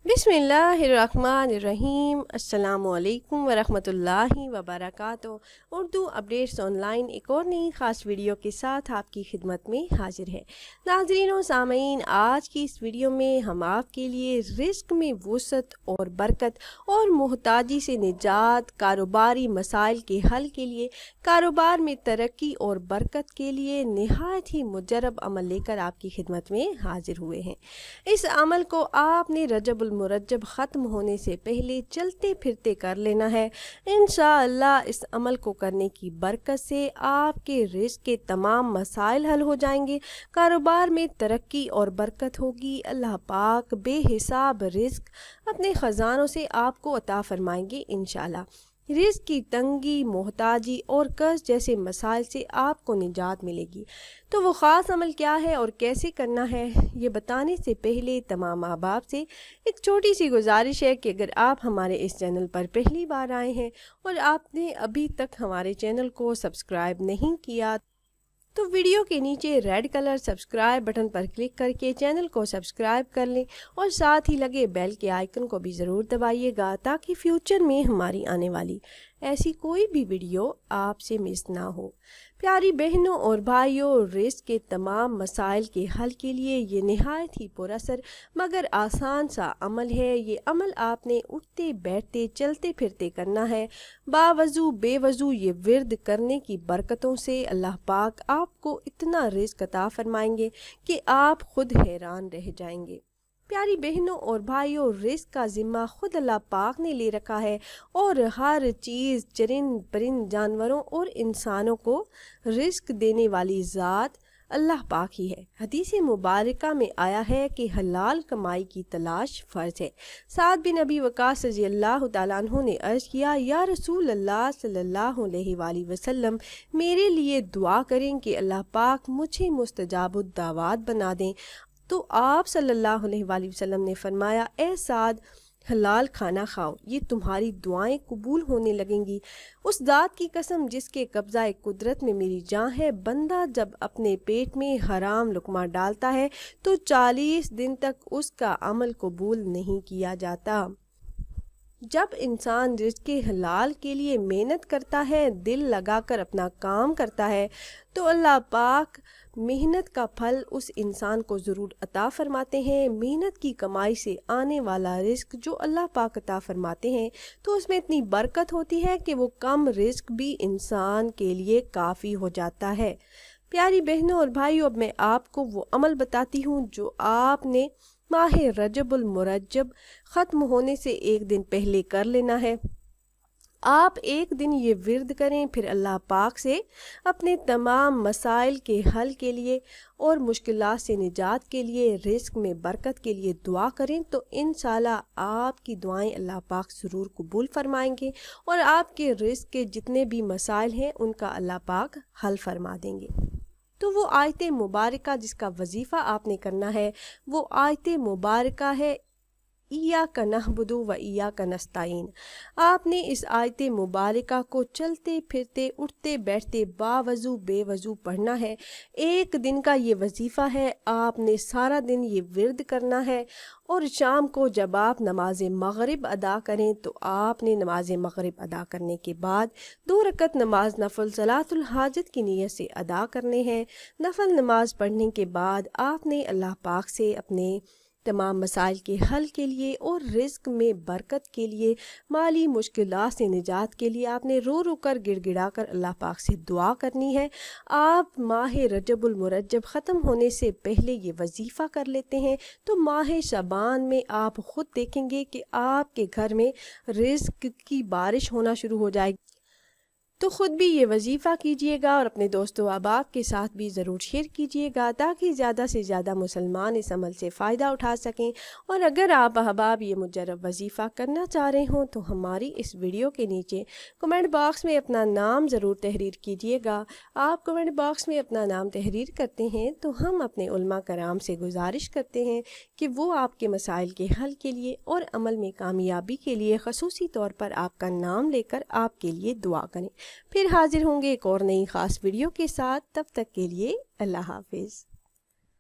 بسم اللہ الرحمن الرحیم۔ السلام علیکم ورحمۃ اللہ وبرکاتہ۔ اردو اپڈیٹس آن لائن ایک اور نئی خاص ویڈیو کے ساتھ آپ کی خدمت میں حاضر ہے۔ ناظرین و سامعین، آج کی اس ویڈیو میں ہم آپ کے لیے رزق میں وسعت اور برکت اور محتاجی سے نجات، کاروباری مسائل کے حل کے لیے، کاروبار میں ترقی اور برکت کے لیے نہایت ہی مجرب عمل لے کر آپ کی خدمت میں حاضر ہوئے ہیں۔ اس عمل کو آپ نے رجب المرجب ختم ہونے سے پہلے چلتے پھرتے کر لینا ہے۔ انشاءاللہ اس عمل کو کرنے کی برکت سے آپ کے رزق کے تمام مسائل حل ہو جائیں گے، کاروبار میں ترقی اور برکت ہوگی۔ اللہ پاک بے حساب رزق اپنے خزانوں سے آپ کو عطا فرمائیں گے انشاءاللہ۔ رزق کی تنگی، محتاجی اور قرض جیسے مسائل سے آپ کو نجات ملے گی۔ تو وہ خاص عمل کیا ہے اور کیسے کرنا ہے، یہ بتانے سے پہلے تمام احباب سے ایک چھوٹی سی گزارش ہے کہ اگر آپ ہمارے اس چینل پر پہلی بار آئے ہیں اور آپ نے ابھی تک ہمارے چینل کو سبسکرائب نہیں کیا تو ویڈیو کے نیچے ریڈ کلر سبسکرائب بٹن پر کلک کر کے چینل کو سبسکرائب کر لیں اور ساتھ ہی لگے بیل کے آئیکن کو بھی ضرور دبائیے گا تاکہ فیوچر میں ہماری آنے والی ایسی کوئی بھی ویڈیو آپ سے مس نہ ہو۔ پیاری بہنوں اور بھائیوں، رزق کے تمام مسائل کے حل کے لیے یہ نہایت ہی پر اثر مگر آسان سا عمل ہے۔ یہ عمل آپ نے اٹھتے بیٹھتے چلتے پھرتے کرنا ہے۔ باوضو بے وضو یہ ورد کرنے کی برکتوں سے اللہ پاک آپ کو اتنا رزق عطا فرمائیں گے کہ آپ خود حیران رہ جائیں گے۔ پیاری بہنوں اور بھائیوں، رزق کا ذمہ خود اللہ پاک نے لے رکھا ہے اور ہر چیز، چرند پرند جانوروں اور انسانوں کو رزق دینے والی ذات اللہ پاک ہی ہے۔ حدیث مبارکہ میں آیا ہے کہ حلال کمائی کی تلاش فرض ہے۔ سعد بن ابی وقاص رضی اللہ تعالیٰ عنہ نے عرض کیا، یا رسول اللہ صلی اللہ علیہ وآلہ وسلم، میرے لیے دعا کریں کہ اللہ پاک مجھے مستجاب الدعوات بنا دیں۔ تو آپ صلی اللہ علیہ وآلہ وسلم نے فرمایا، اے سعد، حلال کھانا کھاؤ، یہ تمہاری دعائیں قبول ہونے لگیں گی۔ اس ذات کی قسم جس کے قبضہ قدرت میں میری جان ہے، بندہ جب اپنے پیٹ میں حرام لقمہ ڈالتا ہے تو 40 دن تک اس کا عمل قبول نہیں کیا جاتا۔ جب انسان رزق کے حلال کے لیے محنت کرتا ہے، دل لگا کر اپنا کام کرتا ہے، تو اللہ پاک محنت کا پھل اس انسان کو ضرور عطا فرماتے ہیں۔ محنت کی کمائی سے آنے والا رزق جو اللہ پاک عطا فرماتے ہیں تو اس میں اتنی برکت ہوتی ہے کہ وہ کم رزق بھی انسان کے لیے کافی ہو جاتا ہے۔ پیاری بہنوں اور بھائیوں، اب میں آپ کو وہ عمل بتاتی ہوں جو آپ نے ماہ رجب المرجب ختم ہونے سے ایک دن پہلے کر لینا ہے۔ آپ ایک دن یہ ورد کریں، پھر اللہ پاک سے اپنے تمام مسائل کے حل کے لیے اور مشکلات سے نجات کے لیے، رزق میں برکت کے لیے دعا کریں تو انشاءاللہ آپ کی دعائیں اللہ پاک ضرور قبول فرمائیں گے اور آپ کے رزق کے جتنے بھی مسائل ہیں ان کا اللہ پاک حل فرما دیں گے۔ تو وہ آیت مبارکہ جس کا وظیفہ آپ نے کرنا ہے، وہ آیت مبارکہ ہے ایاک نعبد و ایاک نستعین۔ آپ نے اس آیت مبارکہ کو چلتے پھرتے اٹھتے بیٹھتے باوضو بے وضو پڑھنا ہے۔ ایک دن کا یہ وظیفہ ہے، آپ نے سارا دن یہ ورد کرنا ہے اور شام کو جب آپ نماز مغرب ادا کریں تو آپ نے نماز مغرب ادا کرنے کے بعد 2 رکعت نماز نفل صلاۃ الحاجت کی نیت سے ادا کرنے ہیں۔ نفل نماز پڑھنے کے بعد آپ نے اللہ پاک سے اپنے تمام مسائل کے حل کے لیے اور رزق میں برکت کے لیے، مالی مشکلات سے نجات کے لیے آپ نے رو رو کر گڑ گڑا کر اللہ پاک سے دعا کرنی ہے۔ آپ ماہ رجب المرجب ختم ہونے سے پہلے یہ وظیفہ کر لیتے ہیں تو ماہ شعبان میں آپ خود دیکھیں گے کہ آپ کے گھر میں رزق کی بارش ہونا شروع ہو جائے گی۔ تو خود بھی یہ وظیفہ کیجئے گا اور اپنے دوستوں و احباب کے ساتھ بھی ضرور شیئر کیجئے گا تاکہ زیادہ سے زیادہ مسلمان اس عمل سے فائدہ اٹھا سکیں۔ اور اگر آپ احباب یہ مجرب وظیفہ کرنا چاہ رہے ہوں تو ہماری اس ویڈیو کے نیچے کمنٹ باکس میں اپنا نام ضرور تحریر کیجئے گا۔ آپ کمنٹ باکس میں اپنا نام تحریر کرتے ہیں تو ہم اپنے علماء کرام سے گزارش کرتے ہیں کہ وہ آپ کے مسائل کے حل کے لیے اور عمل میں کامیابی کے لیے خصوصی طور پر آپ کا نام لے کر آپ کے لیے دعا کریں۔ پھر حاضر ہوں گے ایک اور نئی خاص ویڈیو کے ساتھ، تب تک کے لیے اللہ حافظ۔